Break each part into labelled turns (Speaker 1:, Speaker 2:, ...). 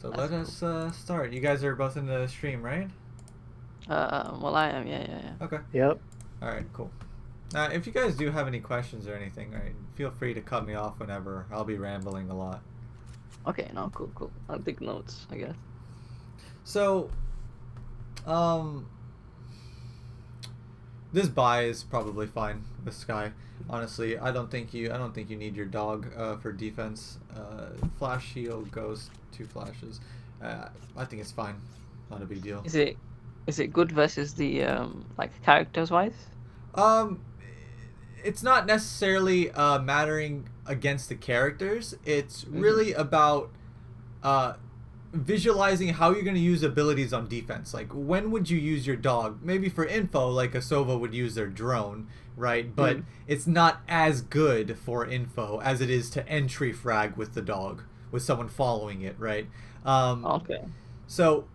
Speaker 1: So
Speaker 2: That's
Speaker 1: let
Speaker 2: cool.
Speaker 1: us start. You guys are both in the stream, right?
Speaker 2: Well, I am. Yeah.
Speaker 1: Okay.
Speaker 3: Yep.
Speaker 1: All right. Cool. If you guys do have any questions or anything, right, feel free to cut me off whenever. I'll be rambling a lot.
Speaker 2: Okay, no, cool. I'll take notes, I guess.
Speaker 1: So, um, this buy is probably fine with Skye. Honestly, I don't think you need your dog for defense. Flash heal goes 2 flashes. I think it's fine. Not a big deal.
Speaker 2: Is it is it good versus the like characters wise?
Speaker 1: Um, it's not necessarily mattering against the characters. It's
Speaker 2: Mm-hmm.
Speaker 1: really about uh, visualizing how you're going to use abilities on defense. Like, when would you use your dog? Maybe for info, like a Sova would use their drone, right? But
Speaker 2: Mm.
Speaker 1: it's not as good for info as it is to entry frag with the dog, with someone following it, right? Um,
Speaker 2: Okay.
Speaker 1: so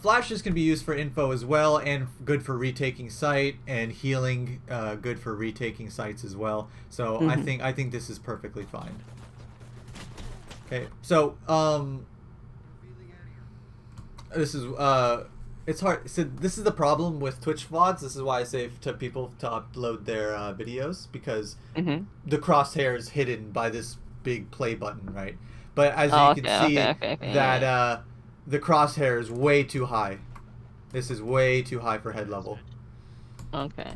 Speaker 1: flashes can be used for info as well, and good for retaking site, and healing good for retaking sites as well. So
Speaker 2: Mm-hmm.
Speaker 1: I think this is perfectly fine. Okay, so this is it's hard. So this is the problem with Twitch VODs. This is why I say to people to upload their videos, because
Speaker 2: Mm-hmm.
Speaker 1: the crosshair is hidden by this big play button, right? But as
Speaker 2: Oh,
Speaker 1: you can
Speaker 2: okay.
Speaker 1: see, that
Speaker 2: Yeah.
Speaker 1: the crosshair is way too high. This is way too high for head level.
Speaker 2: Okay.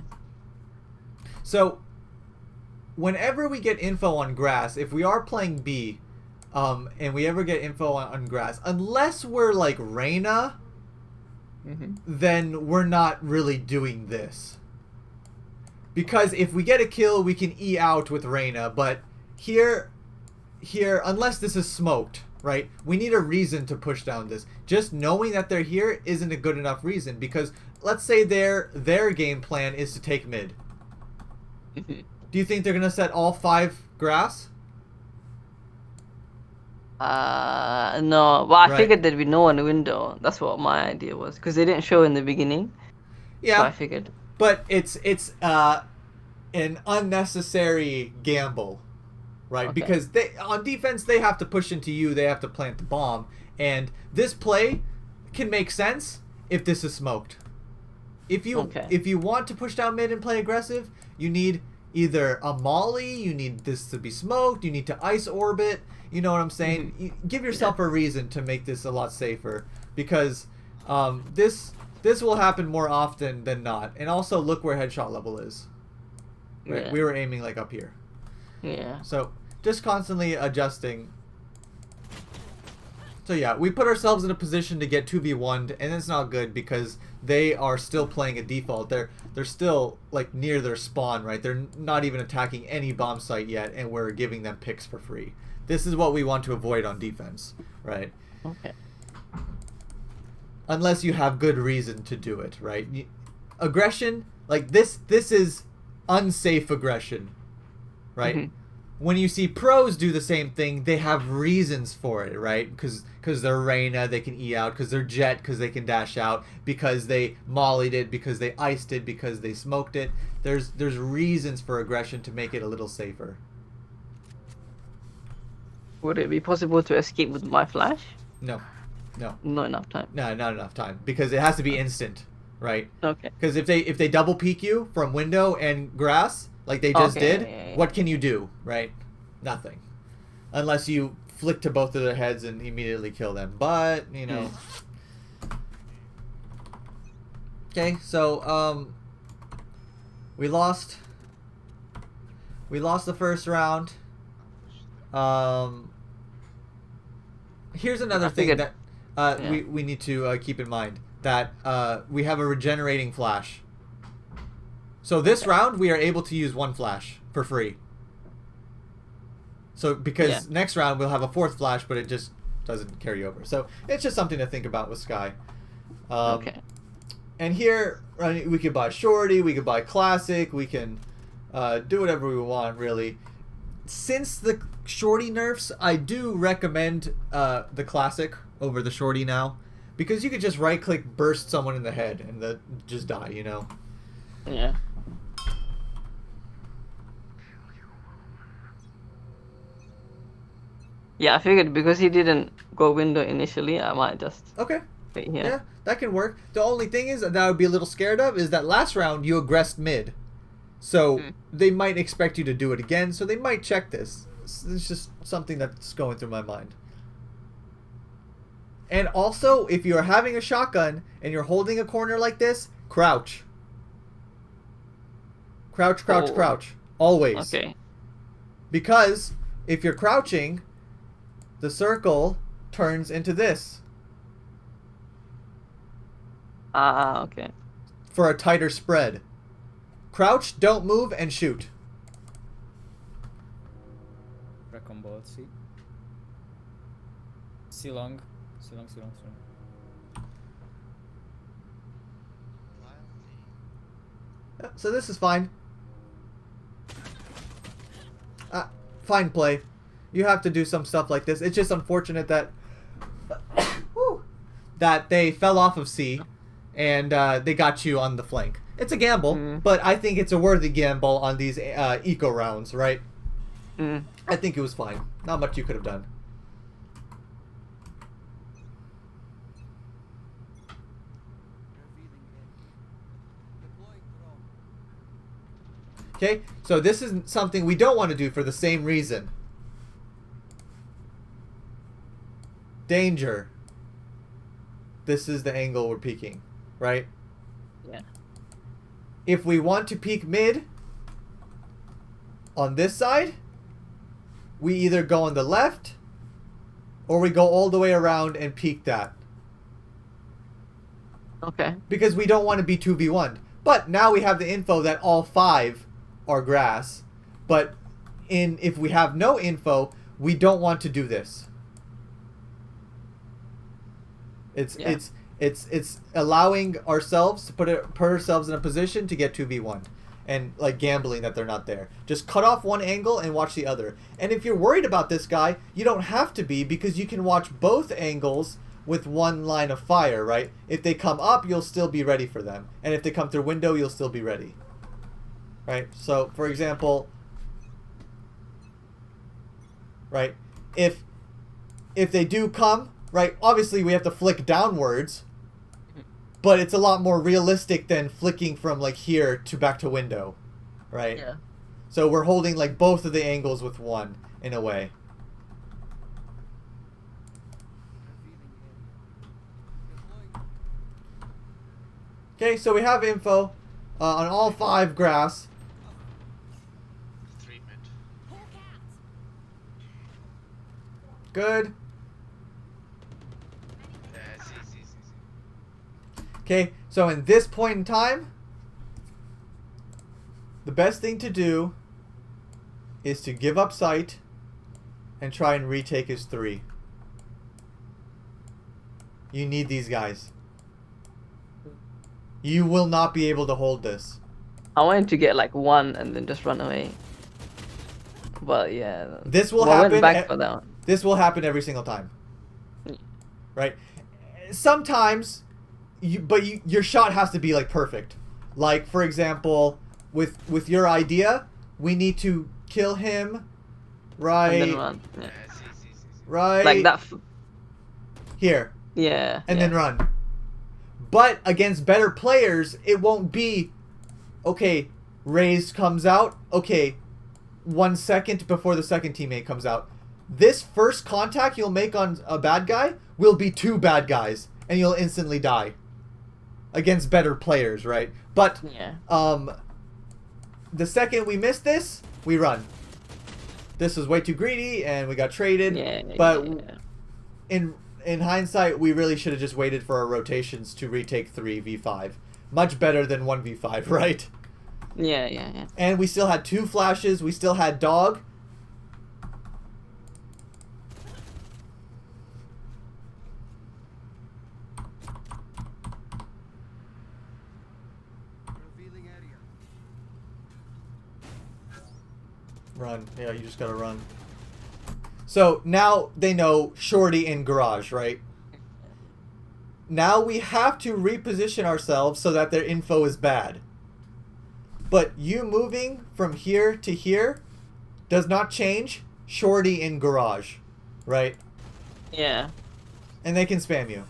Speaker 1: So whenever we get info on grass, if we are playing B, and we ever get info on grass, unless we're like Reyna,
Speaker 2: Mm-hmm.
Speaker 1: then we're not really doing this. Because if we get a kill, we can E out with Reyna, but here, unless this is smoked, right? We need a reason to push down this. Just knowing that they're here isn't a good enough reason, because let's say their game plan is to take mid.
Speaker 2: Mm-hmm.
Speaker 1: Do you think they're gonna set all 5 grass?
Speaker 2: No, but I
Speaker 1: Right.
Speaker 2: figured there'd be no one in the window. That's what my idea was, because they didn't show in the beginning. So
Speaker 1: Yeah,
Speaker 2: I figured.
Speaker 1: but it's an unnecessary gamble, right?
Speaker 2: Okay.
Speaker 1: Because they on defense they have to push into you, they have to plant the bomb, and this play can make sense if this is smoked.
Speaker 2: Okay.
Speaker 1: If you want to push down mid and play aggressive, you need either a molly, you need this to be smoked, you need to ice orbit. You know what I'm
Speaker 2: Mm-hmm.
Speaker 1: saying? Give
Speaker 2: Yeah.
Speaker 1: yourself a reason to make this a lot safer, because this will happen more often than not. And also look where headshot level is. Right,
Speaker 2: Yeah.
Speaker 1: we were aiming like up here.
Speaker 2: Yeah.
Speaker 1: So just constantly adjusting. So yeah, we put ourselves in a position to get 2v1'd, and it's not good because they are still playing a default. They're still like near their spawn, right? They're not even attacking any bomb site yet, and we're giving them picks for free. This is what we want to avoid on defense, right?
Speaker 2: Okay.
Speaker 1: Unless you have good reason to do it, right? Aggression, like this is unsafe aggression, right?
Speaker 2: Mm-hmm.
Speaker 1: When you see pros do the same thing, they have reasons for it, right? Because they're Reyna, they can E out. Because they're Jet, because they can dash out. Because they mollied it. Because they iced it. Because they smoked it. There's reasons for aggression to make it a little safer.
Speaker 2: Would it be possible to escape with my flash?
Speaker 1: No, no,
Speaker 2: Not enough time.
Speaker 1: no, not enough time. Because it has to be instant, right?
Speaker 2: Okay.
Speaker 1: Because if they double peek you from window and grass, like they just
Speaker 2: Okay.
Speaker 1: did,
Speaker 2: Yeah.
Speaker 1: what can you do, right? Nothing. Unless you flick to both of their heads and immediately kill them. But, you know. Okay, so we lost the first round. Here's another
Speaker 2: I
Speaker 1: thing
Speaker 2: figured.
Speaker 1: that
Speaker 2: Yeah.
Speaker 1: we need to keep in mind, that we have a regenerating flash. So this
Speaker 2: Okay.
Speaker 1: round we are able to use 1 flash for free. So because
Speaker 2: Yeah.
Speaker 1: next round we'll have a 4th flash, but it just doesn't carry over. So it's just something to think about with Skye.
Speaker 2: Okay.
Speaker 1: And here we could buy Shorty, we could buy Classic, we can do whatever we want really. Since the Shorty nerfs, I do recommend the Classic over the Shorty now, because you could just right click, burst someone in the head, and just die, you know.
Speaker 2: Yeah. Yeah, I figured because he didn't go window initially, I might just
Speaker 1: Okay.
Speaker 2: wait here.
Speaker 1: Yeah, that can work. The only thing is that I would be a little scared of is that last round you aggressed mid. So they might expect you to do it again, so they might check this. It's just something that's going through my mind. And also, if you're having a shotgun and you're holding a corner like this, crouch. Crouch, crouch,
Speaker 2: Oh.
Speaker 1: crouch. Always.
Speaker 2: Okay.
Speaker 1: Because if you're crouching, the circle turns into this.
Speaker 2: Okay.
Speaker 1: For a tighter spread. Crouch, don't move, and shoot.
Speaker 3: Recon both, see. See long. See long, see long, see long.
Speaker 1: So this is fine. Fine play. You have to do some stuff like this. It's just unfortunate that that they fell off of C and they got you on the flank. It's a gamble, but I think it's a worthy gamble on these eco rounds, right? I think it was fine. Not much you could have done. Okay, so this is something we don't want to do for the same reason. Danger. This is the angle we're peeking, right?
Speaker 2: Yeah.
Speaker 1: If we want to peek mid on this side, we either go on the left or we go all the way around and peek that.
Speaker 2: Okay.
Speaker 1: Because we don't want to be 2v1. But now we have the info that all 5 are grass. But if we have no info, we don't want to do this. It's allowing ourselves to put ourselves in a position to get 2v1 and like gambling that they're not there. Just cut off one angle and watch the other. And if you're worried about this guy, you don't have to be, because you can watch both angles with one line of fire, right? If they come up, you'll still be ready for them. And if they come through window, you'll still be ready. Right? So, for example, right? If they do come, right, obviously we have to flick downwards, but it's a lot more realistic than flicking from like here to back to window, right?
Speaker 2: Yeah.
Speaker 1: So we're holding like both of the angles with one in a way. Okay, so we have info on all 5 grass. Good. Okay, so in this point in time, the best thing to do is to give up sight and try and retake his 3. You need these guys. You will not be able to hold this.
Speaker 2: I wanted to get like 1 and then just run away. But yeah.
Speaker 1: This will
Speaker 2: I
Speaker 1: happen.
Speaker 2: went back for that one.
Speaker 1: This will happen every single time. Right? Sometimes, your shot has to be like perfect. Like, for example, with your idea, we need to kill him right.
Speaker 2: And then run. Yeah.
Speaker 1: Right.
Speaker 2: Like that.
Speaker 1: Here.
Speaker 2: Yeah.
Speaker 1: And then run. But against better players, it won't be, okay, Raze comes out, okay, 1 second before the second teammate comes out. This first contact you'll make on a bad guy will be 2 bad guys, and you'll instantly die. Against better players, right? But,
Speaker 2: yeah.
Speaker 1: The second we miss this, we run. This was way too greedy, and we got traded.
Speaker 2: Yeah,
Speaker 1: but
Speaker 2: yeah.
Speaker 1: in hindsight, we really should have just waited for our rotations to retake 3v5. Much better than 1v5, right?
Speaker 2: Yeah.
Speaker 1: And we still had 2 flashes. We still had dog. Run. Yeah, you just gotta run. So now they know Shorty in garage, right? Now we have to reposition ourselves so that their info is bad. But you moving from here to here does not change Shorty in garage. right?
Speaker 2: Yeah.
Speaker 1: And they can spam you.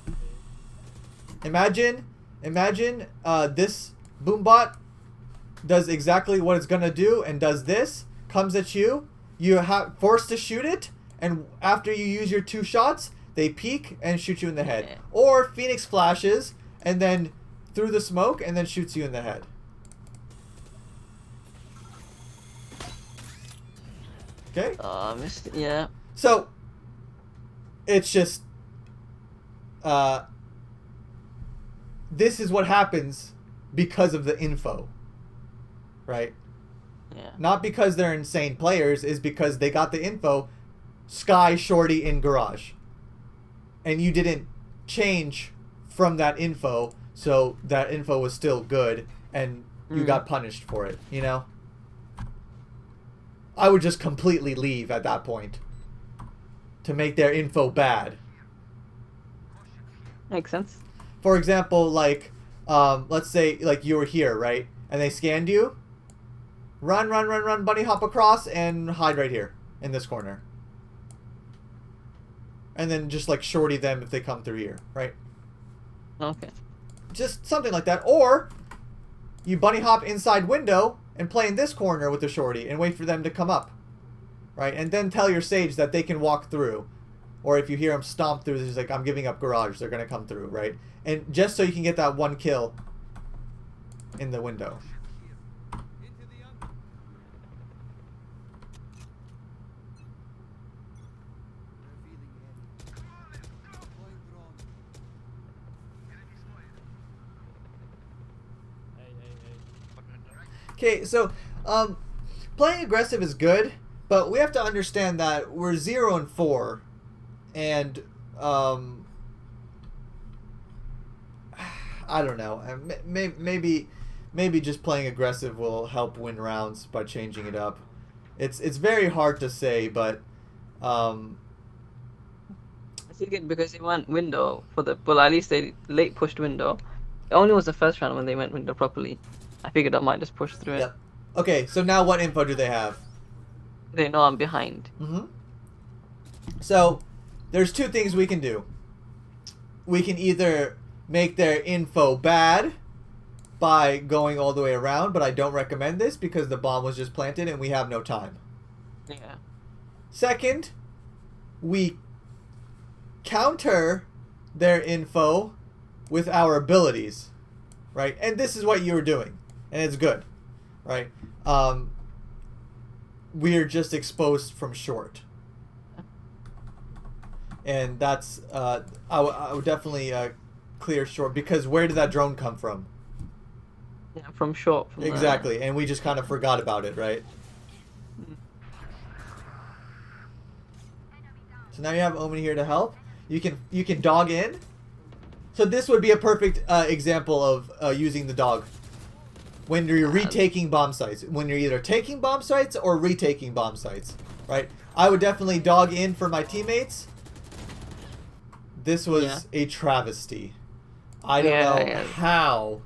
Speaker 1: Imagine this boombot does exactly what it's gonna do and does this, comes at you, you have forced to shoot it, and after you use your 2 shots, they peek and shoot you in the head.
Speaker 2: Yeah.
Speaker 1: Or Phoenix flashes and then through the smoke and then shoots you in the head. Okay?
Speaker 2: Missed it, yeah.
Speaker 1: So it's just this is what happens because of the info. Right?
Speaker 2: Yeah.
Speaker 1: Not because they're insane players, is because they got the info. Skye, Shorty in garage. And you didn't change from that info, so that info was still good and you got punished for it, you know? I would just completely leave at that point to make their info bad.
Speaker 2: Makes sense.
Speaker 1: For example, like, let's say, like, you were here, right? And they scanned you. Run, bunny hop across and hide right here in this corner. And then just, like, shorty them if they come through here, right?
Speaker 2: Okay.
Speaker 1: Just something like that. Or you bunny hop inside window and play in this corner with the shorty and wait for them to come up, right? And then tell your sage that they can walk through. Or if you hear them stomp through, it's like, I'm giving up garage. They're going to come through, right? And just so you can get that 1 kill in the window. Okay, so playing aggressive is good, but we have to understand that we're 0-4, and I don't know. Maybe just playing aggressive will help win rounds by changing it up. It's very hard to say, but
Speaker 2: I think it because they went window for the well, at least they late pushed window. It only was the first round when they went window properly. I figured I might just push through it.
Speaker 1: Yep. Okay, so now what info do they have?
Speaker 2: They know I'm behind.
Speaker 1: Mm-hmm. So there's 2 things we can do. We can either make their info bad by going all the way around, but I don't recommend this because the bomb was just planted and we have no time.
Speaker 2: Yeah.
Speaker 1: Second, we counter their info with our abilities, right? And this is what you were doing, and it's good, right? We're just exposed from short. And that's, I would definitely clear short, because where did that drone come from?
Speaker 2: Yeah, from short. From
Speaker 1: Exactly, and we just kind of forgot about it, right? So now you have Omen here to help. You can dog in. So this would be a perfect example of using the dog. When you're retaking bomb sites. When you're either taking bomb sites or retaking bomb sites. Right? I would definitely dog in for my teammates. This was a travesty. I don't know how.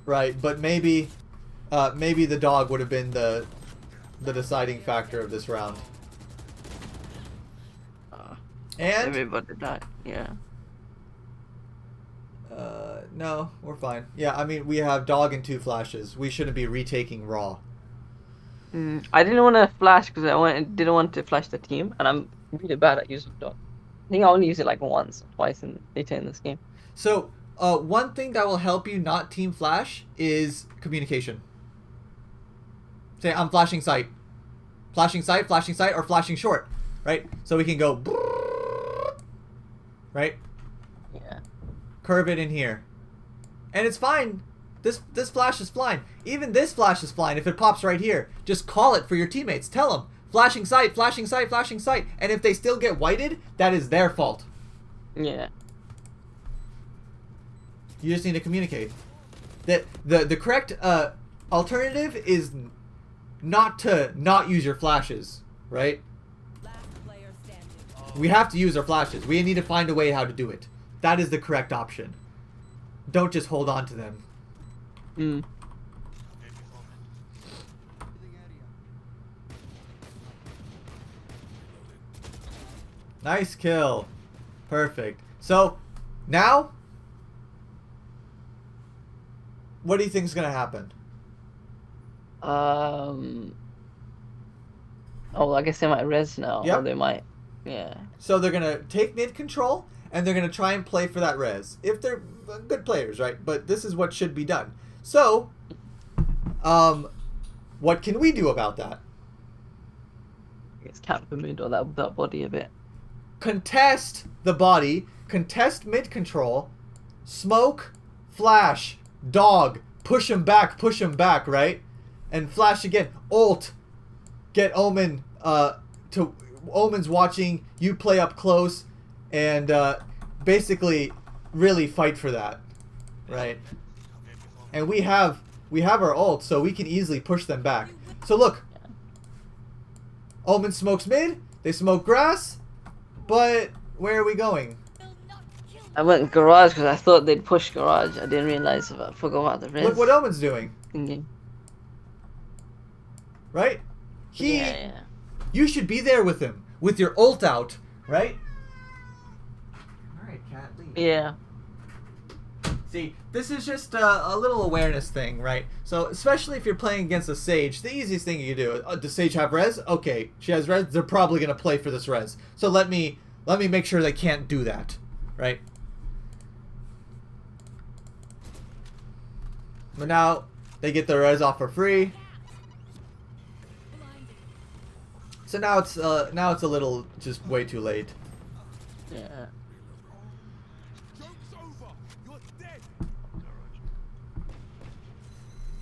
Speaker 1: Right, but maybe the dog would have been the deciding factor of this round. And
Speaker 2: everybody died. Yeah.
Speaker 1: No, we're fine. Yeah, I mean, we have dog and 2 flashes. We shouldn't be retaking raw.
Speaker 2: I didn't want to flash because didn't want to flash the team, and I'm really bad at using dog. I think I only use it like once or twice in this game.
Speaker 1: So, one thing that will help you not team flash is communication. Say, I'm flashing sight. Flashing sight, or flashing short. Right? So we can go... Right?
Speaker 2: Yeah.
Speaker 1: Curve it in here. And it's fine. This flash is fine. Even this flash is fine if it pops right here. Just call it for your teammates. Tell them. Flashing sight, flashing sight, flashing sight. And if they still get whited, that is their fault.
Speaker 2: Yeah.
Speaker 1: You just need to communicate. That the correct alternative is not to not use your flashes, right? We have to use our flashes. We need to find a way how to do it. That is the correct option. Don't just hold on to them. Nice kill. Perfect. So, now, what do you think is going to happen?
Speaker 2: Oh, I guess they might res now,
Speaker 1: Yep.
Speaker 2: or they might, yeah.
Speaker 1: So they're going to take mid control, and they're going to try and play for that res. If they're good players, right? But this is what should be done. So, what can we do about that?
Speaker 2: It's cap the mid or that body a bit.
Speaker 1: Contest the body, contest mid control, smoke, flash, dog, push him back, right? And flash again, ult, get Omen, Omen's watching, you play up close, and basically really fight for that, right? And we have our ult, so we can easily push them back. So look, Omen smokes mid, they smoke grass, but where are we going?
Speaker 2: I went garage because I thought they'd push garage. I didn't realize I forgot about the res.
Speaker 1: Look what Omen's doing,
Speaker 2: Thinking.
Speaker 1: right?
Speaker 2: Yeah.
Speaker 1: You should be there with him, with your ult out, right? Alright, cat, leave.
Speaker 2: Yeah.
Speaker 1: See, this is just a little awareness thing, right? So, especially if you're playing against a Sage, the easiest thing you can do, does Sage have res? Okay, she has res, they're probably going to play for this res. So let me make sure they can't do that, right? But now, they get the res off for free. So now it's a little just way too late.
Speaker 2: Yeah.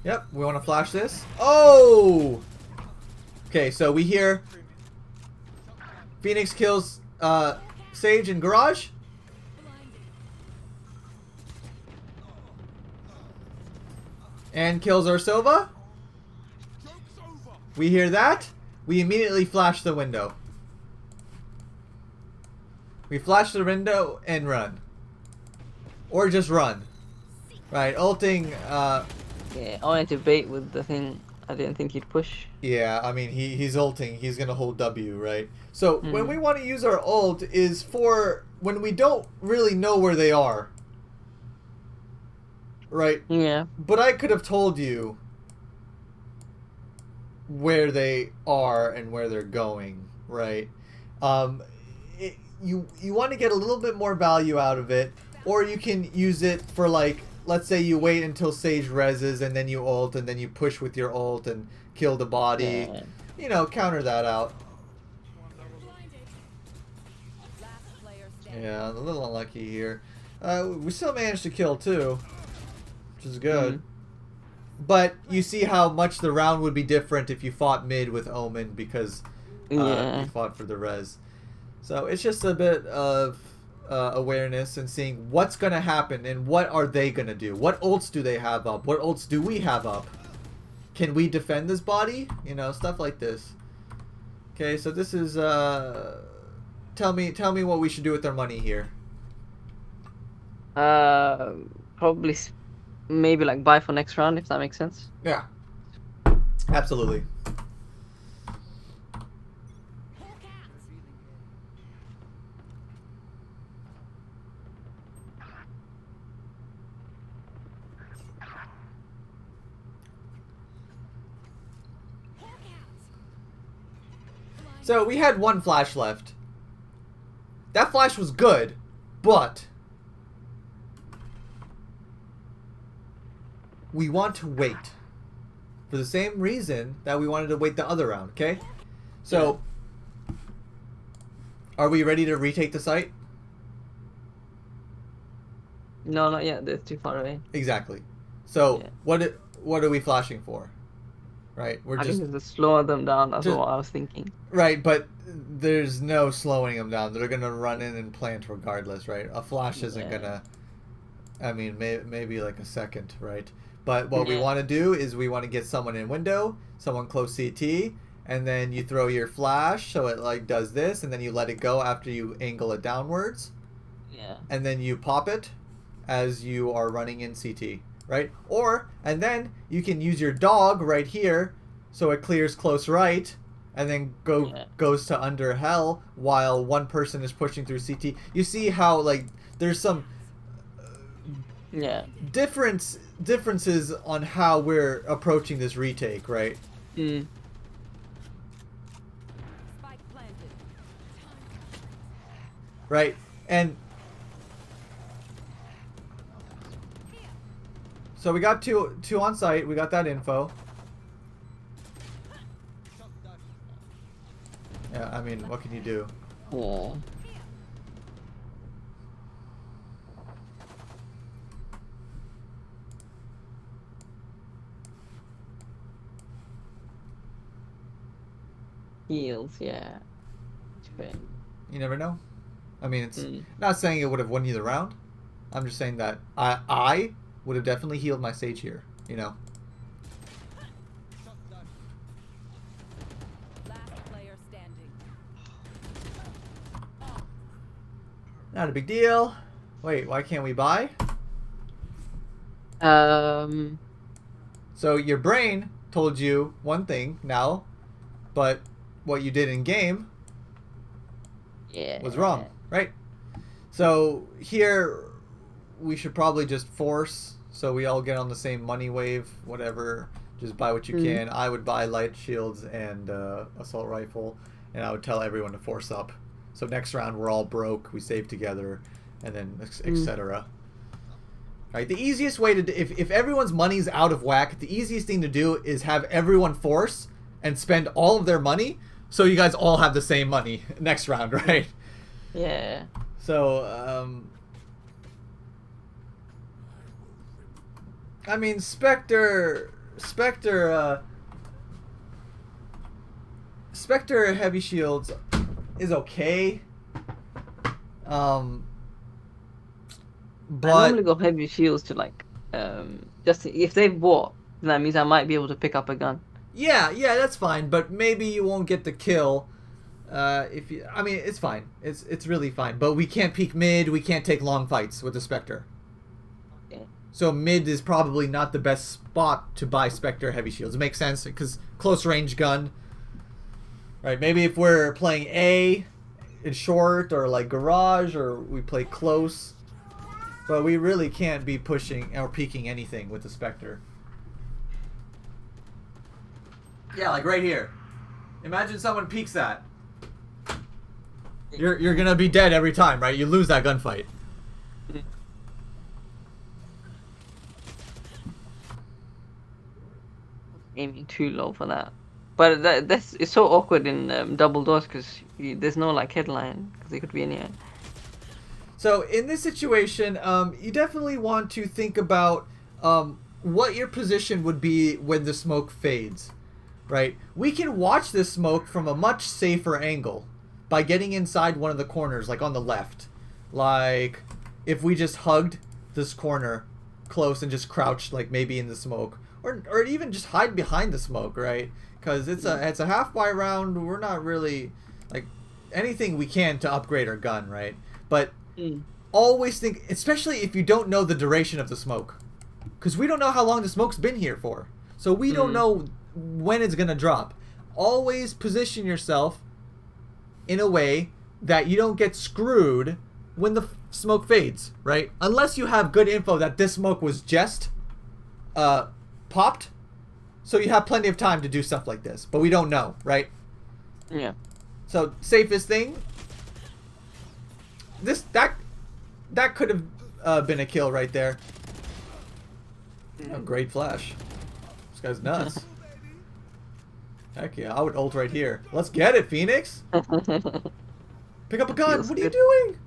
Speaker 1: Yep, we want to flash this. Oh! Okay, so we hear Phoenix kills Sage in garage. And kills Ursova. We hear that. We immediately flash the window. We flash the window and run. Or just run. Right, ulting,
Speaker 2: Yeah, I wanted to bait with the thing. I didn't think he'd push.
Speaker 1: yeah, I mean, he's ulting. He's going to hold W, right? So, when we want to use our ult is for when we don't really know where they are. Right?
Speaker 2: Yeah.
Speaker 1: But I could have told you where they are and where they're going, right? You want to get a little bit more value out of it, or you can use it for, like, let's say you wait until Sage reses and then you ult and then you push with your ult and kill the body.
Speaker 2: Yeah.
Speaker 1: You know, counter that out. Yeah, a little unlucky here. We still managed to kill two, which is good. But you see how much the round would be different if you fought mid with Omen because you fought for the res. So it's just a bit of awareness and seeing what's going to happen and what are they going to do. What ults do they have up? What ults do we have up? Can we defend this body? You know, stuff like this. Okay, so this is... Tell me what we should do with their money here.
Speaker 2: Probably maybe like buy for next round if that makes sense.
Speaker 1: Yeah. Absolutely. So we had one flash left. That flash was good, but we want to wait for the same reason that we wanted to wait the other round, okay? So, are we ready to retake the site?
Speaker 2: No, not yet. They're too far away.
Speaker 1: Exactly. So, what are we flashing for? Right? We're
Speaker 2: I
Speaker 1: just
Speaker 2: think it's to slow them down. That's what I was thinking.
Speaker 1: right, but there's no slowing them down. They're gonna run in and plant regardless, right? A flash isn't gonna. I mean, maybe like a second, right? But what we want to do is we want to get someone in window, someone close CT, and then you throw your flash so it like does this, and then you let it go after you angle it downwards.
Speaker 2: Yeah.
Speaker 1: And then you pop it as you are running in CT, right? And then you can use your dog right here so it clears close right, and then
Speaker 2: Yeah.
Speaker 1: goes to under hell while one person is pushing through CT. You see how like there's some
Speaker 2: Yeah.
Speaker 1: differences on how we're approaching this retake, right?
Speaker 2: Mm.
Speaker 4: Spike planted.
Speaker 1: Right, and so we got two on site. We got that info. Yeah, I mean, what can you do?
Speaker 2: Yeah. Heals, yeah. Fair.
Speaker 1: You never know. I mean, it's
Speaker 2: Mm.
Speaker 1: not saying it would have won you the round. I'm just saying that I would have definitely healed my Sage here. You know.
Speaker 4: Last player standing.
Speaker 1: Not a big deal. Wait, why can't we buy? So your brain told you one thing now, but what you did in game
Speaker 2: Yeah.
Speaker 1: was wrong, right? So here we should probably just force so we all get on the same money wave, whatever. Just buy what you can. I would buy light shields and assault rifle, and I would tell everyone to force up. So next round we're all broke, we save together, and then etc. Right, the easiest way to if everyone's money's out of whack, the easiest thing to do is have everyone force and spend all of their money, so you guys all have the same money next round, right?
Speaker 2: Yeah.
Speaker 1: So, I mean, Spectre heavy shields is okay.
Speaker 2: I normally go heavy shields to like just if they've bought, then that means I might be able to pick up a gun.
Speaker 1: Yeah, that's fine, but maybe you won't get the kill. If you, I mean, it's fine. It's really fine. But we can't peek mid. We can't take long fights with the Spectre.
Speaker 2: Okay.
Speaker 1: So mid is probably not the best spot to buy Spectre heavy shields. It makes sense because close range gun. Right? Maybe if we're playing A in short or like garage or we play close, but we really can't be pushing or peeking anything with the Spectre. Yeah, like right here. Imagine someone peeks that. You're gonna be dead every time, right? You lose that gunfight.
Speaker 2: Aiming too low for that. But that's it's so awkward in double doors because there's no like headline because it could be anywhere.
Speaker 1: So in this situation, you definitely want to think about what your position would be when the smoke fades, right? We can watch this smoke from a much safer angle by getting inside one of the corners, like on the left. Like if we just hugged this corner close and just crouched, like maybe in the smoke, or even just hide behind the smoke, right? Because it's a half buy round. We're not really like anything we can to upgrade our gun, right? But always think, especially if you don't know the duration of the smoke, because we don't know how long the smoke's been here for, so we don't know when it's gonna drop. Always position yourself in a way that you don't get screwed when the smoke fades, right? Unless you have good info that this smoke was just popped, so you have plenty of time to do stuff like this, but we don't know, right?
Speaker 2: Yeah.
Speaker 1: So safest thing, that could have been a kill right there. Oh, great flash. This guy's nuts. Heck yeah, I would ult right here. Let's get it, Phoenix. Pick up a gun.
Speaker 2: Feels
Speaker 1: What are you
Speaker 2: good.
Speaker 1: doing?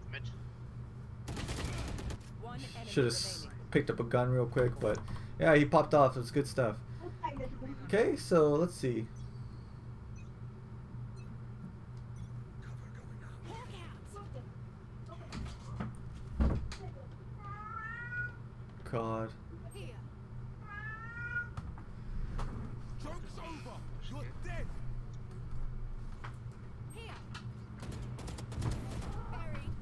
Speaker 4: One enemy
Speaker 1: Should have
Speaker 4: remaining.
Speaker 1: picked up a gun real quick, but yeah, he popped off. It's good stuff. Okay, so let's see. God.
Speaker 4: Here.
Speaker 5: Joke's over. You're dead.
Speaker 4: Here. Buried.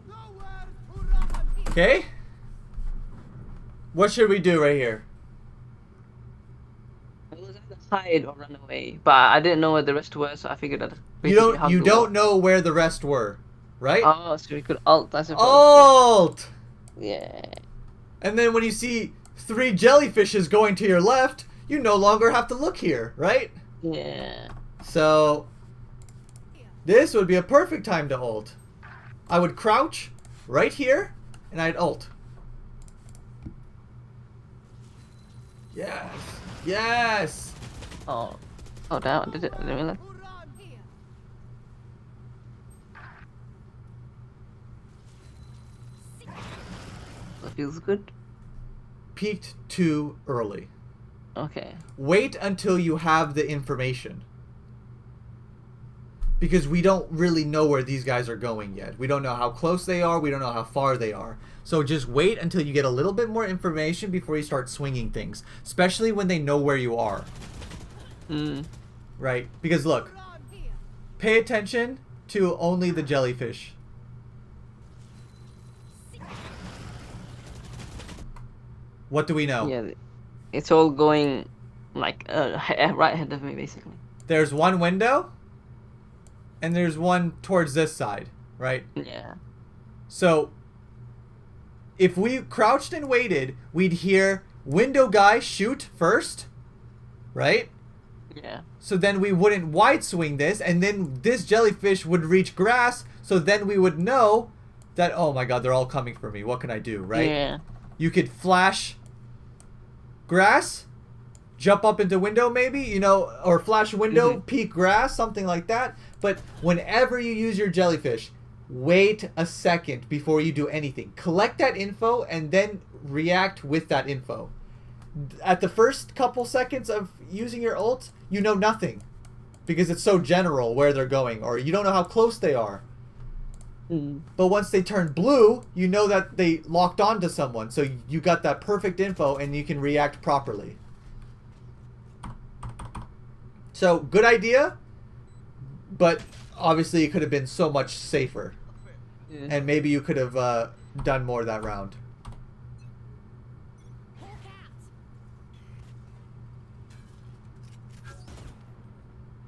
Speaker 5: Nowhere to run.
Speaker 1: Okay. What should we do right here?
Speaker 2: hide or run away, but I didn't know where the rest were, so I figured I'd
Speaker 1: You
Speaker 2: basically
Speaker 1: don't
Speaker 2: hug
Speaker 1: you
Speaker 2: the
Speaker 1: don't
Speaker 2: wall.
Speaker 1: know where the rest were, right?
Speaker 2: Oh, so we could alt, I suppose.
Speaker 1: Alt!
Speaker 2: Yeah.
Speaker 1: And then when you see 3 jellyfishes going to your left, you no longer have to look here, right?
Speaker 2: Yeah.
Speaker 1: So this would be a perfect time to ult. I would crouch right here and I'd ult. Yes. Yes.
Speaker 2: Oh. Oh, damn! I didn't realize.
Speaker 5: Who run?
Speaker 4: Here.
Speaker 2: That feels good.
Speaker 1: Peaked too early.
Speaker 2: Okay.
Speaker 1: Wait until you have the information. Because we don't really know where these guys are going yet. We don't know how close they are. We don't know how far they are. So just wait until you get a little bit more information before you start swinging things. Especially when they know where you are.
Speaker 2: Hmm.
Speaker 1: Right? Because look,
Speaker 5: Run.
Speaker 4: Here.
Speaker 1: pay attention to only the jellyfish. What do we know?
Speaker 2: Yeah. It's all going like right ahead of me, basically.
Speaker 1: There's one window. And there's one towards this side. Right?
Speaker 2: Yeah.
Speaker 1: So, if we crouched and waited, we'd hear window guy shoot first, right?
Speaker 2: Yeah.
Speaker 1: So then we wouldn't wide swing this, and then this jellyfish would reach grass, so then we would know that, oh my god, they're all coming for me. What can I do, right?
Speaker 2: Yeah.
Speaker 1: You could flash grass, jump up into window maybe, you know, or flash window, peek grass, something like that. But whenever you use your jellyfish, wait a second before you do anything. Collect that info and then react with that info. At the first couple seconds of using your ult, you know nothing. Because it's so general where they're going, or you don't know how close they are.
Speaker 2: Mm.
Speaker 1: But once they turn blue, you know that they locked onto someone. So you got that perfect info and you can react properly. So, good idea. But obviously it could have been so much safer.
Speaker 2: Yeah.
Speaker 1: And maybe you could have done more that round.
Speaker 4: Hawk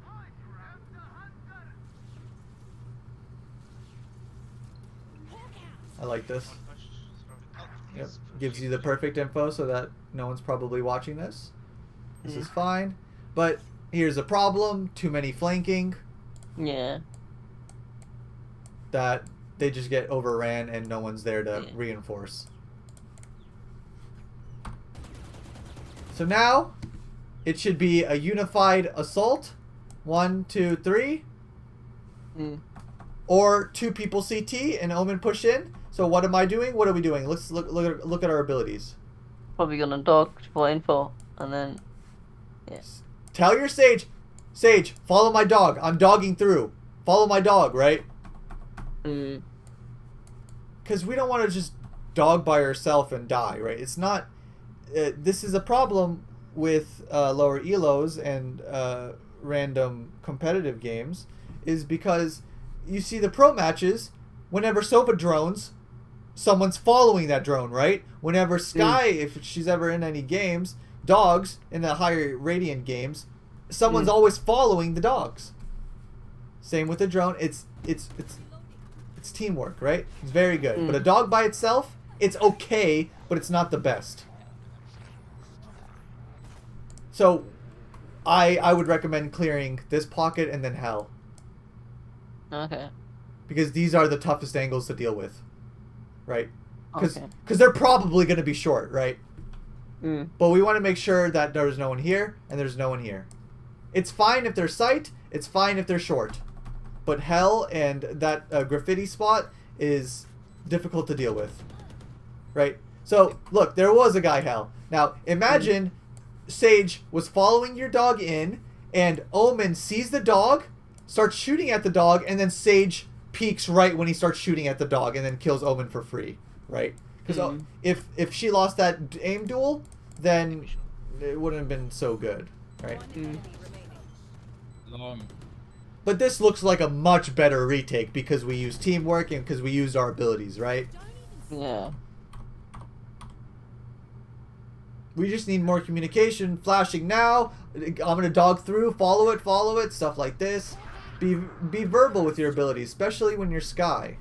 Speaker 4: out. Hawk out.
Speaker 1: I like this. Yep. Gives you the perfect info so that no one's probably watching this. This is fine. But here's a problem. Too many flanking.
Speaker 2: Yeah.
Speaker 1: That they just get overran and no one's there to
Speaker 2: Yeah.
Speaker 1: reinforce. So now it should be a unified assault. 1, 2, 3.
Speaker 2: Mm.
Speaker 1: Or 2 people CT and Omen push in. So what am I doing? What are we doing? Let's look at our abilities.
Speaker 2: Probably gonna dog for info, and then
Speaker 1: Tell your Sage, Sage, follow my dog. I'm dogging through. Follow my dog, right?
Speaker 2: mm.
Speaker 1: Because we don't want to just dog by herself and die, right? It's not. This is a problem with lower elos and random competitive games, is because you see the pro matches. Whenever Sova drones, someone's following that drone, right? Whenever Skye, if she's ever in any games, dogs in the higher Radiant games, someone's always following the dogs. Same with the drone. It's teamwork, right? It's very good. But a dog by itself, it's okay, but it's not the best. So, I would recommend clearing this pocket and then hell.
Speaker 2: Okay.
Speaker 1: Because these are the toughest angles to deal with. Right? Because
Speaker 2: Okay.
Speaker 1: they're probably going to be short, right?
Speaker 2: Mm.
Speaker 1: But we want to make sure that there's no one here and there's no one here. It's fine if they're sight. It's fine if they're short. But hell and that graffiti spot is difficult to deal with. Right? So, look, there was a guy hell. Now, imagine Sage was following your dog in and Omen sees the dog, starts shooting at the dog, and then Sage peeks right when he starts shooting at the dog and then kills Omen for free. Right? Because if she lost that aim duel, then it wouldn't have been so good. Right?
Speaker 4: One enemy remaining.
Speaker 3: Long.
Speaker 1: But this looks like a much better retake because we use teamwork and because we used our abilities, right?
Speaker 2: Yeah.
Speaker 1: We just need more communication. Flashing now. I'm gonna dog through. Follow it. Stuff like this. Be verbal with your abilities, especially when you're Skye.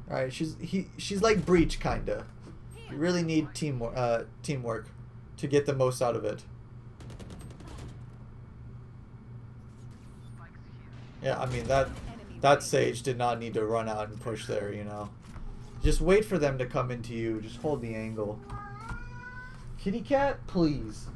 Speaker 1: All right, she's like Breach kinda. You really need teamwork to get the most out of it. Yeah, I mean that Sage did not need to run out and push there, you know. Just wait for them to come into you. Just hold the angle. Kitty cat, please.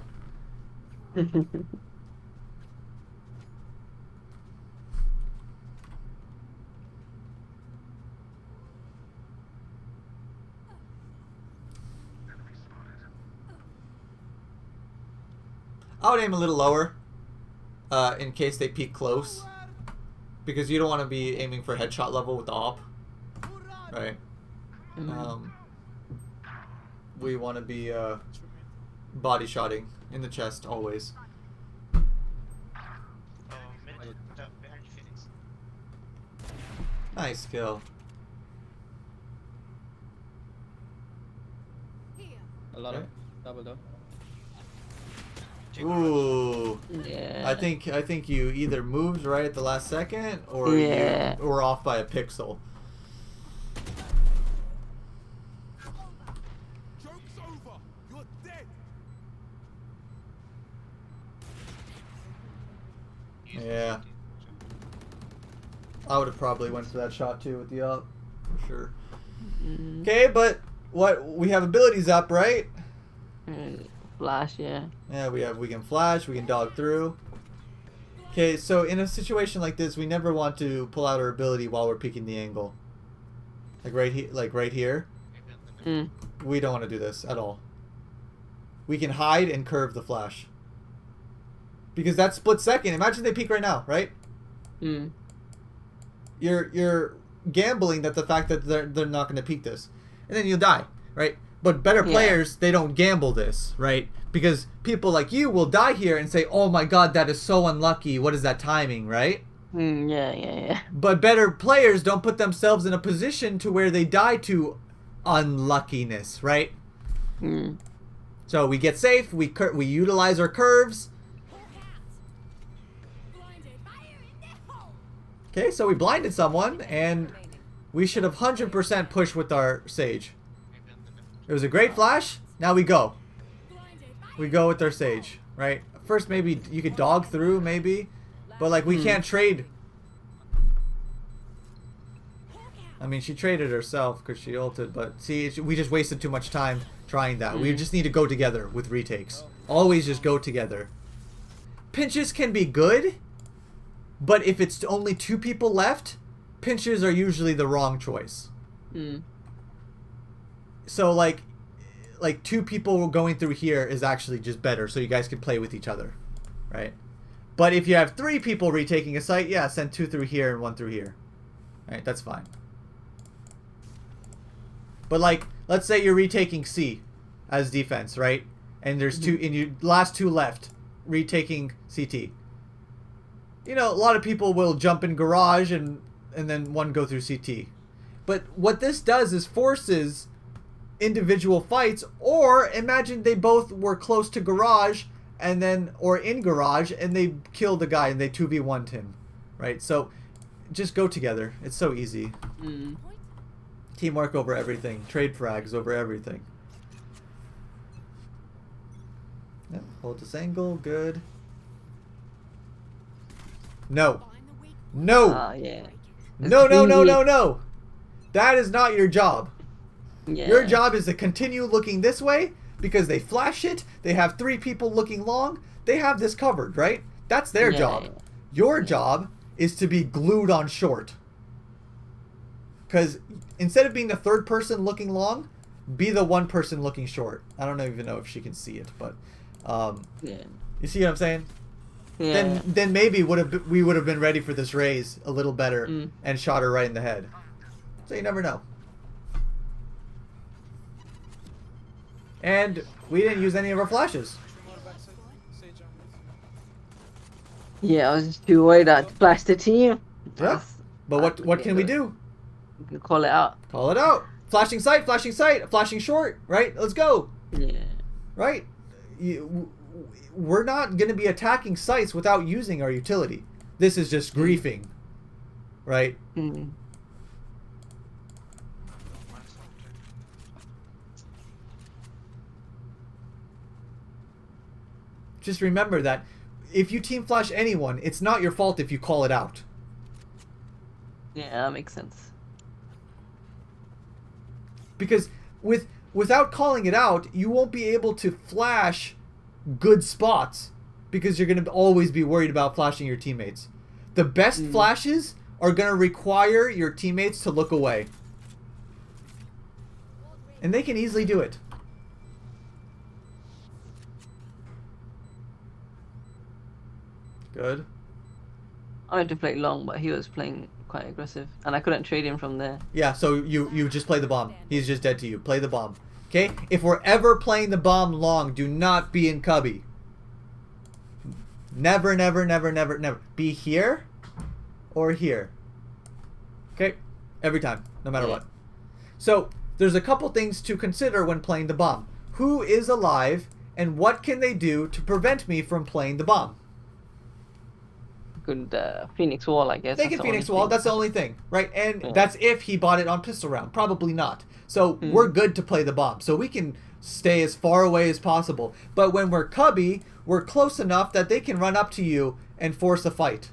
Speaker 1: I would aim a little lower, in case they peek close, because you don't want to be aiming for headshot level with the op, right? We want to be body shotting in the chest always. Nice kill.
Speaker 3: A lot of
Speaker 1: Okay.
Speaker 3: double door.
Speaker 1: Ooh.
Speaker 2: Yeah.
Speaker 1: I think you either moved right at the last second, or
Speaker 2: Yeah.
Speaker 1: you were off by a pixel.
Speaker 5: Joke's over. You're dead.
Speaker 1: Yeah. I would have probably went for that shot too with the up, for sure. Okay, but we have abilities up, right?
Speaker 2: Flash, yeah.
Speaker 1: Yeah, we can flash, we can dog through. Okay, so in a situation like this, we never want to pull out our ability while we're peeking the angle. Like right here. We don't want to do this at all. We can hide and curve the flash. Because that split second, imagine they peek right now, right? You're gambling that the fact that they're not going to peek this. And then you'll die, right? But better players, they don't gamble this, right? Because people like you will die here and say, "Oh my god, that is so unlucky. What is that timing?" Right?
Speaker 2: Yeah.
Speaker 1: But better players don't put themselves in a position to where they die to unluckiness, right? So we get safe, we utilize our curves. Okay, so we blinded someone, and we should have 100% pushed with our Sage. It was a great flash. Now we go. We go with our Sage, right? First, maybe you could dog through, maybe. But, like, we can't trade. I mean, she traded herself because she ulted, but see, we just wasted too much time trying that. We just need to go together with retakes. Always just go together. Pinches can be good, but if it's only 2 people left, pinches are usually the wrong choice. So, like 2 people going through here is actually just better, so you guys can play with each other, right? But if you have 3 people retaking a site, yeah, send 2 through here and 1 through here. Right, that's fine. But like, let's say you're retaking C as defense, right? And there's 2, and you last 2 left, retaking CT. You know, a lot of people will jump in garage and then 1 go through CT. But what this does is forces individual fights, or imagine they both were close to garage and then, or in garage, and they killed the guy and they 2v1'd him, right? So just go together. It's so easy. Teamwork over everything. Trade frags over everything. Yep, hold this angle. Good. No. No.
Speaker 2: Yeah.
Speaker 1: No. That is not your job.
Speaker 2: Yeah.
Speaker 1: Your job is to continue looking this way because they flash it. They have 3 people looking long. They have this covered, right? That's their job.
Speaker 2: Yeah.
Speaker 1: Your job is to be glued on short. Because instead of being the 3rd person looking long, be the 1 person looking short. I don't even know if she can see it, but you see what I'm saying?
Speaker 2: Yeah.
Speaker 1: Then maybe we would have been ready for this raise a little better and shot her right in the head. So you never know. And we didn't use any of our flashes.
Speaker 2: Yeah, I was just too worried to flash the team.
Speaker 1: Yeah. But what can we do?
Speaker 2: You can call it out.
Speaker 1: Call it out. Flashing sight, flashing short, right? Let's go.
Speaker 2: Yeah.
Speaker 1: Right? we're not going to be attacking sites without using our utility. This is just griefing, right?
Speaker 2: Mm.
Speaker 1: Just remember that if you team flash anyone, it's not your fault if you call it out.
Speaker 2: Yeah, that makes sense.
Speaker 1: Because without calling it out, you won't be able to flash good spots because you're going to always be worried about flashing your teammates. The best flashes are going to require your teammates to look away. And they can easily do it. Good.
Speaker 2: I went to play long, but he was playing quite aggressive, and I couldn't trade him from there.
Speaker 1: Yeah, so you just play the bomb. He's just dead to you. Play the bomb. Okay? If we're ever playing the bomb long, do not be in cubby. Never, never, never, never, never. Be here or here. Okay? Every time, no matter what. So, there's a couple things to consider when playing the bomb. Who is alive, and what can they do to prevent me from playing the bomb?
Speaker 2: Good Phoenix Wall, I guess.
Speaker 1: They can Phoenix Wall, that's the only thing, right? And that's if he bought it on pistol round. Probably not. So we're good to play the bomb. So we can stay as far away as possible. But when we're cubby, we're close enough that they can run up to you and force a fight.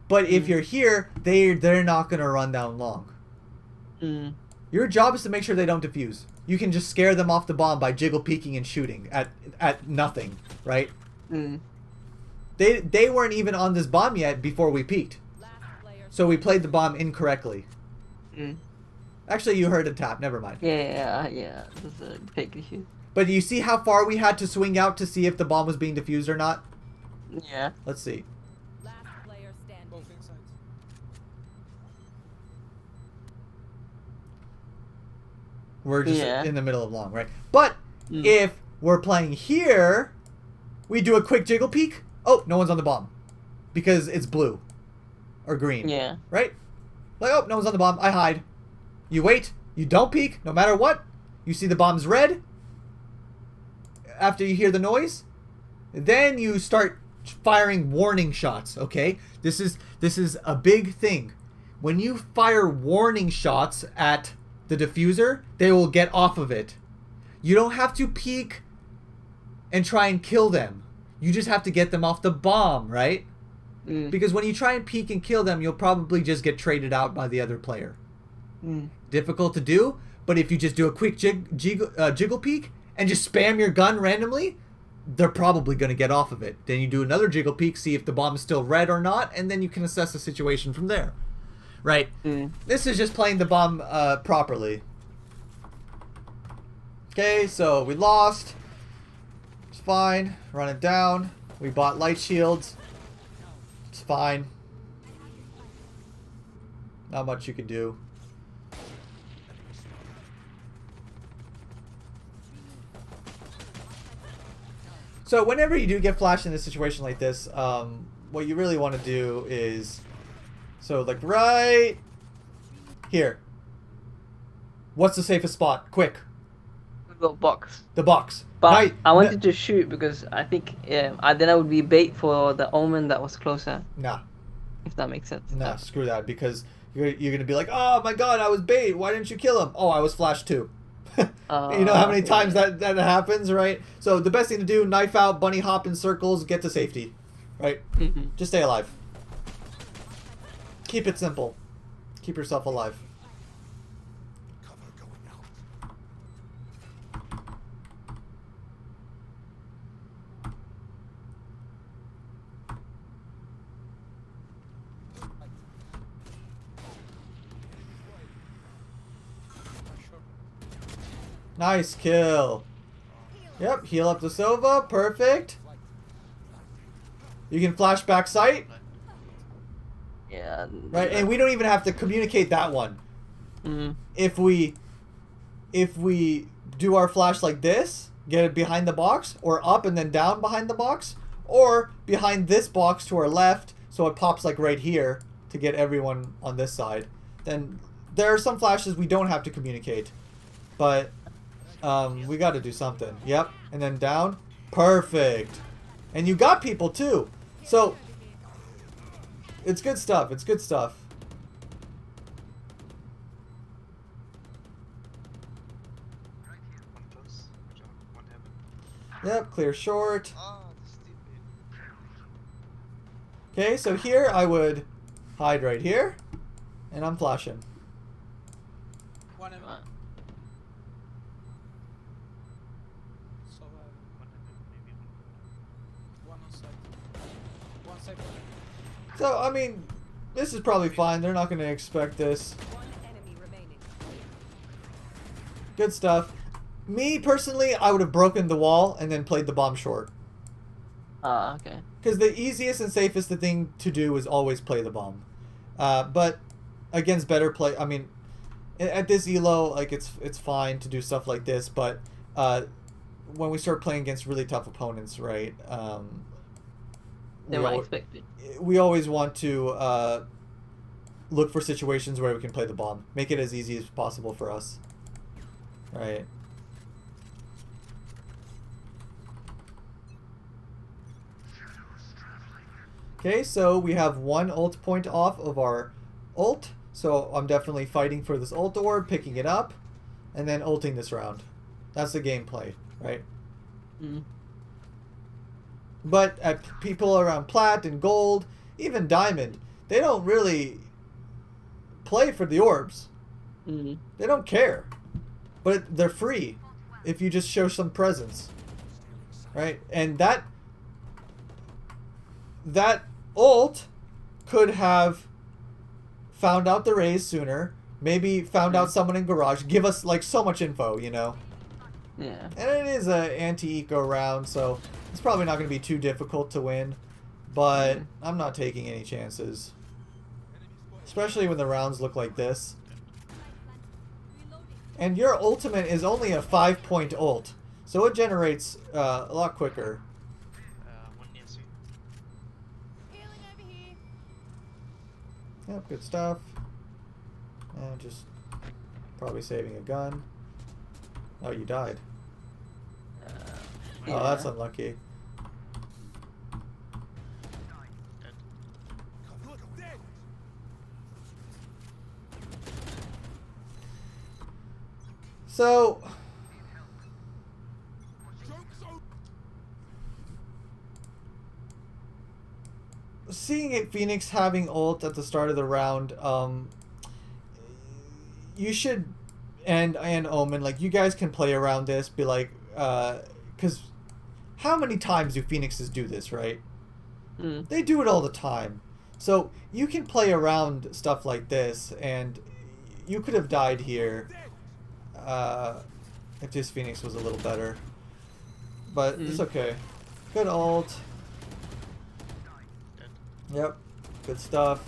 Speaker 1: But if you're here, they're not going to run down long. Your job is to make sure they don't defuse. You can just scare them off the bomb by jiggle peeking and shooting at nothing, right? They weren't even on this bomb yet before we peeked. So we played the bomb incorrectly. Actually, you heard a tap. Never mind.
Speaker 2: Yeah. There's a big issue.
Speaker 1: But you see how far we had to swing out to see if the bomb was being defused or not?
Speaker 2: Yeah.
Speaker 1: Let's see.
Speaker 4: Last player standing.
Speaker 5: Both insides.
Speaker 1: We're just in the middle of long, right? But if we're playing here, we do a quick jiggle peek. Oh, no one's on the bomb. Because it's blue. Or green.
Speaker 2: Yeah.
Speaker 1: Right? Like, oh, no one's on the bomb. I hide. You wait. You don't peek, no matter what. You see the bomb's red. After you hear the noise. Then you start firing warning shots, okay? This is a big thing. When you fire warning shots at the diffuser, they will get off of it. You don't have to peek and try and kill them. You just have to get them off the bomb, right? Because when you try and peek and kill them, you'll probably just get traded out by the other player. Difficult to do, but if you just do a quick jiggle peek and just spam your gun randomly, they're probably going to get off of it. Then you do another jiggle peek, see if the bomb is still red or not, and then you can assess the situation from there. Right? This is just playing the bomb properly. Okay, so we lost. It's fine. Run it down. We bought light shields. It's fine. Not much you can do. So whenever you do get flashed in a situation like this, what you really want to do is, so like right here. What's the safest spot? Quick.
Speaker 2: The box.
Speaker 1: The box.
Speaker 2: But I wanted to shoot because I think then I would be bait for the omen that was closer.
Speaker 1: Nah.
Speaker 2: If that makes sense.
Speaker 1: Nah, screw that, because you're going to be like, oh my god, I was bait. Why didn't you kill him? Oh, I was flashed too. You know how many times that happens, right? So the best thing to do, knife out, bunny hop in circles, get to safety. Right? Just stay alive. Keep it simple. Keep yourself alive.
Speaker 5: Cover going out.
Speaker 1: Nice kill. Yep, heal up the Sova. Perfect. You can flash back sight.
Speaker 2: Yeah.
Speaker 1: Right, and we don't even have to communicate that one. If we do our flash like this, get it behind the box, or up and then down behind the box, or behind this box to our left, so it pops like right here to get everyone on this side, then there are some flashes we don't have to communicate. But we got to do something. Yep, and then down. Perfect. And you got people too. So it's good stuff. It's good stuff.
Speaker 6: One close. Good job. One heaven.
Speaker 1: Yep, clear short.
Speaker 6: Ah, the stupid.
Speaker 1: Okay, so here I would hide right here. And I'm flashing.
Speaker 3: One heaven.
Speaker 2: Right.
Speaker 3: So
Speaker 6: One heaven, maybe one.
Speaker 3: one on site. One side.
Speaker 1: So, I mean, this is probably fine. They're not going to expect this.
Speaker 4: One enemy remaining.
Speaker 1: Good stuff. Me, personally, I would have broken the wall and then played the bomb short.
Speaker 2: Ah, okay.
Speaker 1: Because the easiest and safest thing to do is always play the bomb. But against better play, I mean, at this elo, like it's fine to do stuff like this. But when we start playing against really tough opponents, right?
Speaker 2: They
Speaker 1: we
Speaker 2: might
Speaker 1: al-
Speaker 2: expect it.
Speaker 1: we always want to look for situations where we can play the bomb. Make it as easy as possible for us. Right. Okay, so we have one ult point off of our ult. So I'm definitely fighting for this ult orb, picking it up, and then ulting this round. That's the gameplay, right?
Speaker 2: Mm.
Speaker 1: But people around plat and gold, even diamond, they don't really play for the orbs.
Speaker 2: Mm.
Speaker 1: They don't care. But they're free if you just show some presence. Right? And that ult could have found out the raise sooner, maybe found out someone in garage, give us like so much info, you know.
Speaker 2: Yeah.
Speaker 1: And it is a anti-eco round, so it's probably not going to be too difficult to win. But I'm not taking any chances. Especially when the rounds look like this. And your ultimate is only a 5-point ult. So it generates a lot quicker.
Speaker 6: One near C.
Speaker 4: Healing over here.
Speaker 1: Yep, good stuff. And just probably saving a gun. Oh, you died. Oh, that's unlucky.
Speaker 6: Dead.
Speaker 5: Cover dead.
Speaker 1: So,
Speaker 5: Joke's over.
Speaker 1: seeing it Phoenix having ult at the start of the round, you should, and Omen, like, you guys can play around this, be like, because how many times do Phoenixes do this, right?
Speaker 2: Mm.
Speaker 1: They do it all the time. So you can play around stuff like this, and you could have died here if this Phoenix was a little better. But it's okay. Good ult.
Speaker 6: Dead.
Speaker 1: Yep. Good stuff.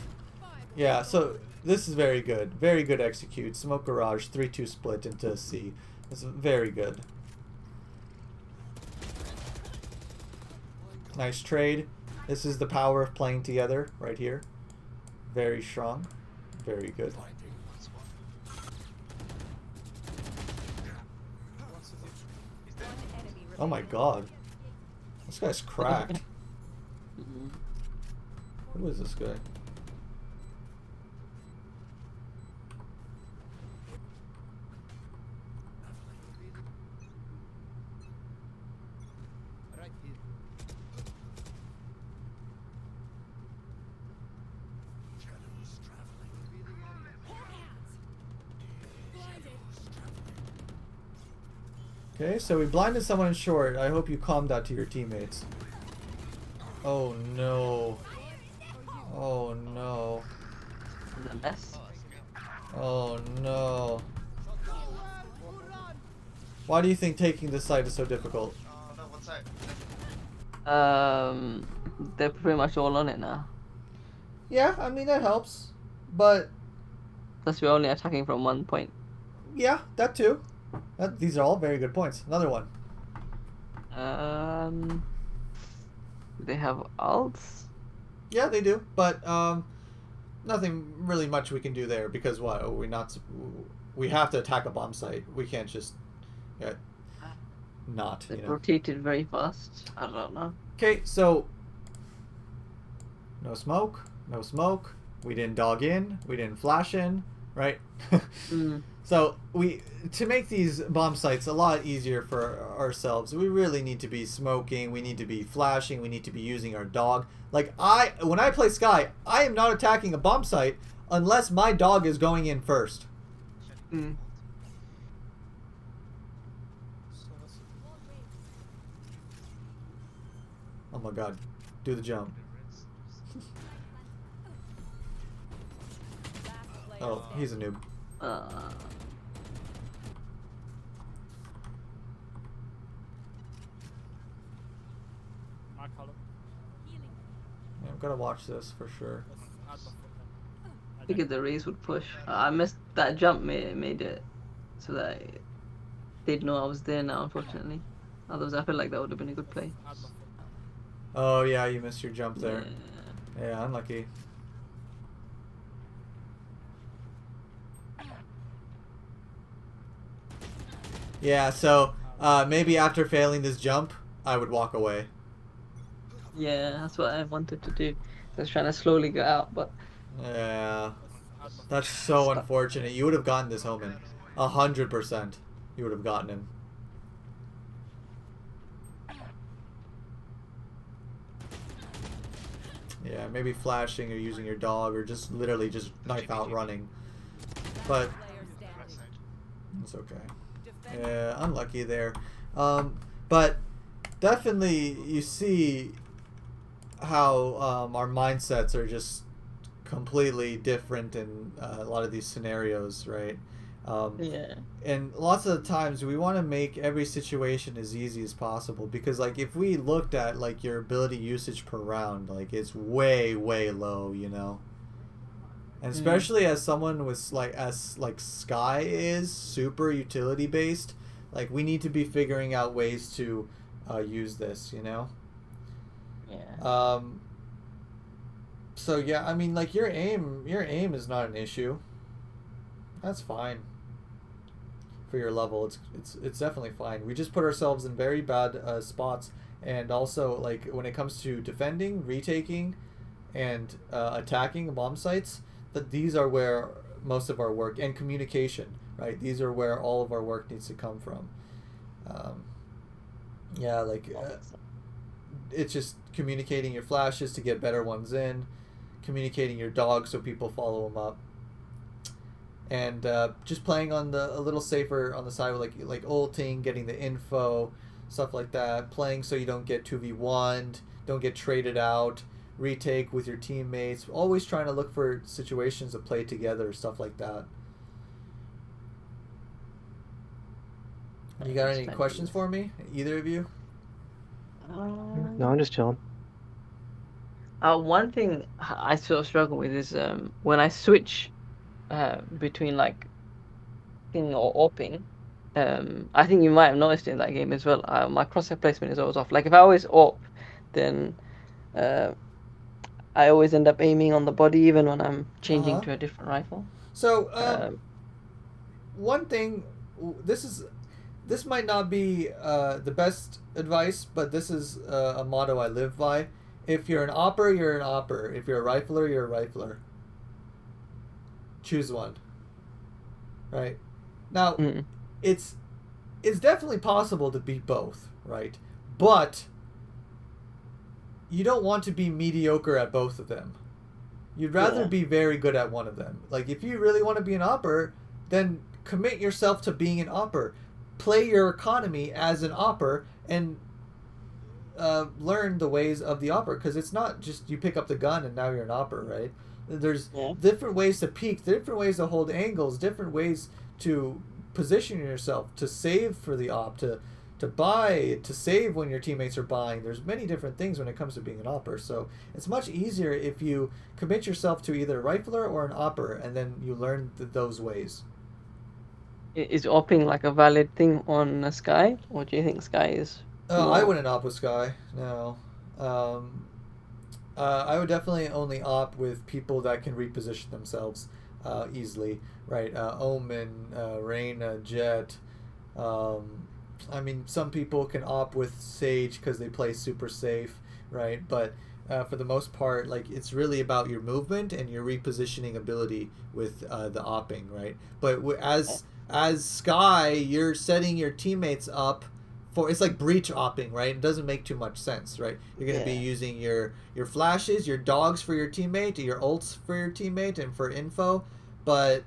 Speaker 1: Yeah, so this is very good. Very good execute. Smoke Garage, 3-2 split into C. It's very good. Nice trade. This is the power of playing together right here. Very strong. Very good.
Speaker 5: Blinding.
Speaker 6: That's one.
Speaker 3: What's the difference?
Speaker 6: He's dead.
Speaker 4: One enemy
Speaker 1: Oh my
Speaker 4: remaining.
Speaker 1: god. This guy's cracked.
Speaker 2: Mm.
Speaker 1: Who is this guy?
Speaker 3: Right here.
Speaker 5: Shadows traveling.
Speaker 4: Blinded.
Speaker 1: Okay, so we blinded someone in short. I hope you calmed that to your teammates. Oh no. Oh no.
Speaker 2: The best.
Speaker 1: Oh no. Why do you think taking this site is so difficult?
Speaker 6: No, one side.
Speaker 2: They're pretty much all on it now.
Speaker 1: Yeah, I mean that helps. But
Speaker 2: Plus, we're only attacking from 1 point.
Speaker 1: yeah, that too. These are all very good points. Another one.
Speaker 2: Do they have ults?
Speaker 1: Yeah, they do. But nothing really much we can do there because what? We have to attack a bomb site. We can't just not.
Speaker 2: It
Speaker 1: You know.
Speaker 2: rotated very fast. I don't know.
Speaker 1: Okay, so no smoke, no smoke. We didn't dog in. We didn't flash in, right?
Speaker 2: Mm.
Speaker 1: So to make these bomb sites a lot easier for ourselves, we really need to be smoking. We need to be flashing. We need to be using our dog. Like when I play Skye, I am not attacking a bomb site unless my dog is going in first.
Speaker 2: Mm.
Speaker 3: So that's it.
Speaker 1: Oh my god, do the jump.
Speaker 4: Last player
Speaker 1: Oh,
Speaker 4: standing.
Speaker 1: he's a noob.
Speaker 3: My color.
Speaker 1: Yeah, I'm gonna watch this for sure.
Speaker 3: Let's add my foot then.
Speaker 2: I figured the race would push. I missed that jump. Made it so that they'd know I was there now. Unfortunately, otherwise I feel like that would have been a good play.
Speaker 3: Add my foot.
Speaker 1: Oh yeah, you missed your jump there.
Speaker 2: Yeah.
Speaker 1: Yeah, unlucky. Yeah, so maybe after failing this jump, I would walk away.
Speaker 2: Yeah, that's what I wanted to do. I was trying to slowly get out, but
Speaker 1: Yeah,
Speaker 3: Let's add my
Speaker 1: that's so
Speaker 2: Stuck.
Speaker 1: unfortunate. You would have gotten this Omen. 100%. You would have gotten him. Yeah, maybe flashing or using your dog or just literally just knife out running. But
Speaker 4: Player
Speaker 6: Right
Speaker 4: standing.
Speaker 6: side.
Speaker 1: it's okay.
Speaker 4: Defend.
Speaker 1: Yeah, unlucky there. But definitely you see how our mindsets are just completely different in a lot of these scenarios, right?
Speaker 2: yeah.
Speaker 1: And lots of the times we want to make every situation as easy as possible because like if we looked at like your ability usage per round, like it's way low, you know. And especially as someone with like Skye is super utility based, like we need to be figuring out ways to use this, you know.
Speaker 2: Yeah.
Speaker 1: So yeah, I mean like your aim is not an issue. That's fine. For your level, it's definitely fine. We just put ourselves in very bad spots, and also like when it comes to defending, retaking, and attacking bomb sites, that these are where most of our work and communication, right? These are where all of our work needs to come from. Yeah, like it's just communicating your flashes to get better ones in, communicating your dog so people follow them up, and just playing on a little safer on the side with like ulting, getting the info, stuff like that. Playing so you don't get 2v1'd, don't get traded out, retake with your teammates. Always trying to look for situations to play together, stuff like that. You got any questions for me? Either of you?
Speaker 7: No, I'm just chilling.
Speaker 2: One thing I still struggle with is when I switch between like ping or AWPing. I think you might have noticed in that game as well. My crosshair placement is always off. Like if I always AWP, then I always end up aiming on the body even when I'm changing to a different rifle.
Speaker 1: So one
Speaker 2: Um,
Speaker 1: thing, this might not be the best advice, but this is a motto I live by. If you're an opper, you're an opper. If you're a rifler, you're a rifler. Choose one. Right? Now,
Speaker 2: mm,
Speaker 1: it's definitely possible to be both, right? But you don't want to be mediocre at both of them. You'd rather
Speaker 2: Yeah.
Speaker 1: be very good at one of them. Like if you really want to be an opper, then commit yourself to being an opper. Play your economy as an opper and learn the ways of the opper, because it's not just you pick up the gun and now you're an opper, right? There's
Speaker 2: Yeah.
Speaker 1: different ways to peek, different ways to hold angles, different ways to position yourself, to save for the op, to buy, to save when your teammates are buying. There's many different things when it comes to being an opper. So it's much easier if you commit yourself to either a rifler or an opper, and then you learn those ways.
Speaker 2: Is AWPing like a valid thing on Skye, or do you think Skye is
Speaker 1: I
Speaker 2: more?
Speaker 1: wouldn't op with Skye. No. I would definitely only op with people that can reposition themselves easily, right? Omen, Reyna, Jet, I mean, some people can opt with Sage because they play super safe, right? But for the most part, like it's really about your movement and your repositioning ability with the opping, right? But as Skye, you're setting your teammates up for it's like breach opping, right? It doesn't make too much sense, right? You're going to be
Speaker 2: Yeah.
Speaker 1: using your flashes, your dogs for your teammate, your ults for your teammate, and for info, but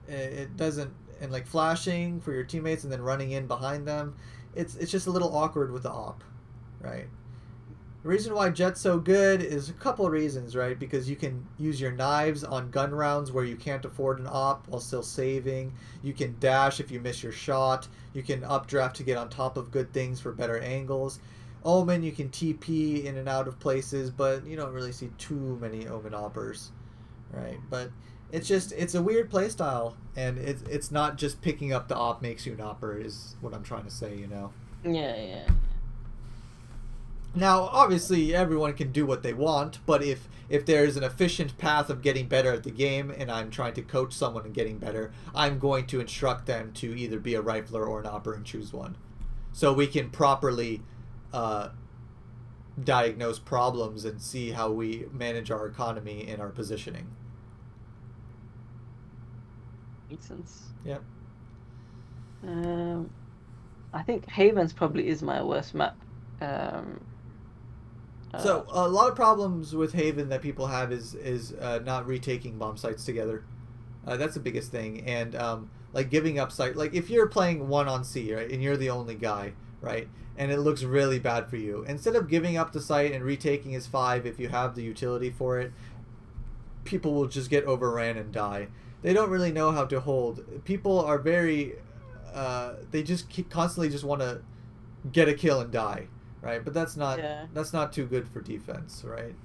Speaker 1: it doesn't and like flashing for your teammates and then running in behind them. It's just a little awkward with the op, right? The reason why Jet's so good is a couple of reasons, right? Because you can use your knives on gun rounds where you can't afford an op while still saving. You can dash if you miss your shot. You can updraft to get on top of good things for better angles. Omen, you can TP in and out of places, but you don't really see too many Omen oppers, right? But it's a weird playstyle, and it's not just picking up the op makes you an opper is what I'm trying to say, you know.
Speaker 2: Yeah.
Speaker 1: Now, obviously, everyone can do what they want, but if there's an efficient path of getting better at the game, and I'm trying to coach someone in getting better, I'm going to instruct them to either be a rifler or an opper and choose one, so we can properly diagnose problems and see how we manage our economy and our positioning.
Speaker 2: Makes sense.
Speaker 1: Yep.
Speaker 2: I think Havens probably is my worst map.
Speaker 1: So a lot of problems with Haven that people have is not retaking bomb sites together. That's the biggest thing, and like giving up site. Like if you're playing 1 on C, right, and you're the only guy, right, and it looks really bad for you. Instead of giving up the site and retaking his 5, if you have the utility for it, people will just get overran and die. They don't really know how to hold. People are very, they just constantly just want to get a kill and die. Right, but that's not too good for defense, right?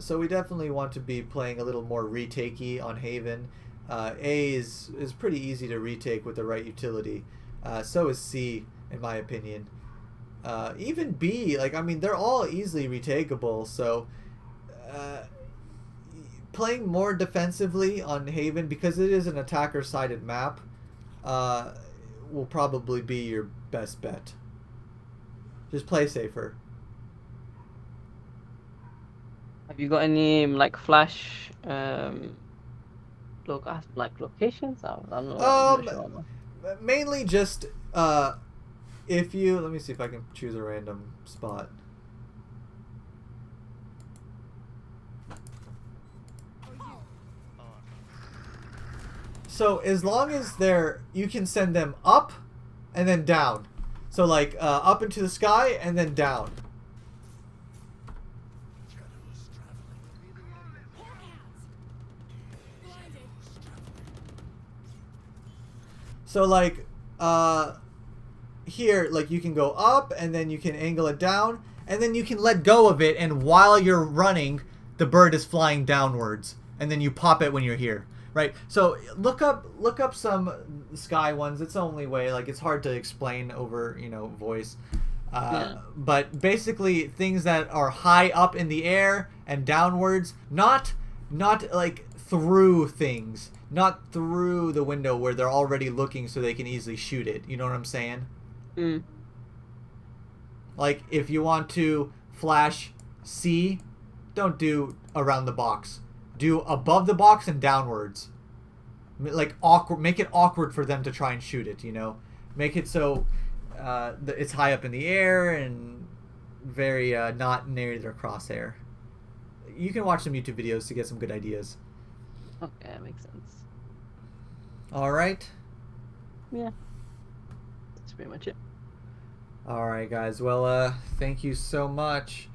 Speaker 1: So we definitely want to be playing a little more retakey on Haven. A is pretty easy to retake with the right utility. So is C, in my opinion. Even B, like I mean, they're all easily retakeable. So playing more defensively on Haven because it is an attacker-sided map will probably be your best bet. Just play safer.
Speaker 2: Have you got any like flash locations? I'm not sure.
Speaker 1: Mainly just if you let me see if I can choose a random spot. So as long as you can send them up and then down. So like up into the sky and then down.
Speaker 5: Shadows traveling.
Speaker 4: Blinded.
Speaker 1: So like here, like you can go up and then you can angle it down and then you can let go of it, and while you're running, the bird is flying downwards, and then you pop it when you're here. Right, so look up some Skye ones. It's the only way. Like it's hard to explain over voice, but basically things that are high up in the air and downwards, not like through things, not through the window where they're already looking so they can easily shoot it. You know what I'm saying?
Speaker 2: Mm.
Speaker 1: Like if you want to flash C, don't do around the box. Do above the box and downwards. Like awkward, make it awkward for them to try and shoot it. Make it so it's high up in the air and very not near their crosshair. You can watch some YouTube videos to get some good ideas.
Speaker 2: Okay, that makes sense.
Speaker 1: All right.
Speaker 2: Yeah, that's pretty much it.
Speaker 1: All right, guys. Well, thank you so much.